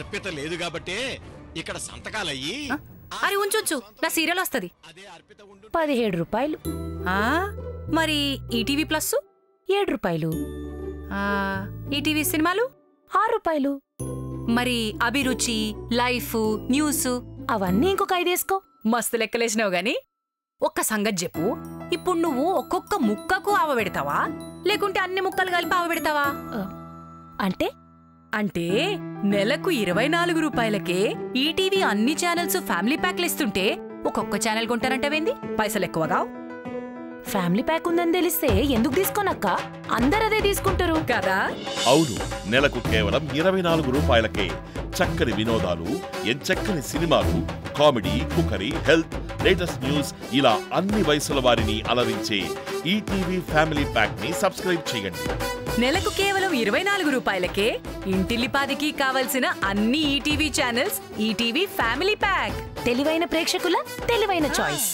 అర్పిత లేదు కాబట్టే ఇక్కడ సంతకాలయ్యి. అరే ఉంచు, నా సీరియల్ వస్తుంది. 17 రూపాయలు. మరి ఈటీవీ ప్లస్ 7 రూపాయలు. ఈటీవీ సినిమాలు 6 రూపాయలు. మరి అభిరుచి, లైఫ్, న్యూస్ అవన్నీ ఇంకొక 5 వేసుకో. మస్తు లెక్కలేసినావు గాని ఒక్క సంగతి చెప్పు, ఇప్పుడు నువ్వు ఒక్కొక్క ముక్కకు ఆవ పెడతావా లేకుంటే అన్ని ముక్కలు కలిపి ఆవ పెడతావా? అంటే అంటే నెలకు 24 రూపాయలకే ఈటీవీ అన్ని ఛానల్స్ ఫ్యామిలీ ప్యాక్లు ఇస్తుంటే ఒక్కొక్క ఛానల్ కొంటారంటవేంది? పైసలు ఎక్కువగా? ఫ్యామిలీ ప్యాక్ ఉందని తెలిస్తే ఎందుకు తీసుకోనక్క? అందరదే తీసుకుంటారు కదా. అవును, నెలకు కేవలం 24 రూపాయలకే చక్కని వినోదాలు, ఎంచక్కని సినిమాలు, comedy, cookery, health, latest news ఇలా అన్ని వయసుల వారిని అలరించే ఈటీవీ ఫ్యామిలీ ప్యాక్ ని సబ్స్క్రైబ్ చేయండి. నెలకు కేవలం 24 రూపాయలకే ఇంటిల్లిపాదికి కావలసిన అన్ని ETV channels ETV family pack. తెలివైన ప్రేక్షకుల తెలివైన చాయిస్.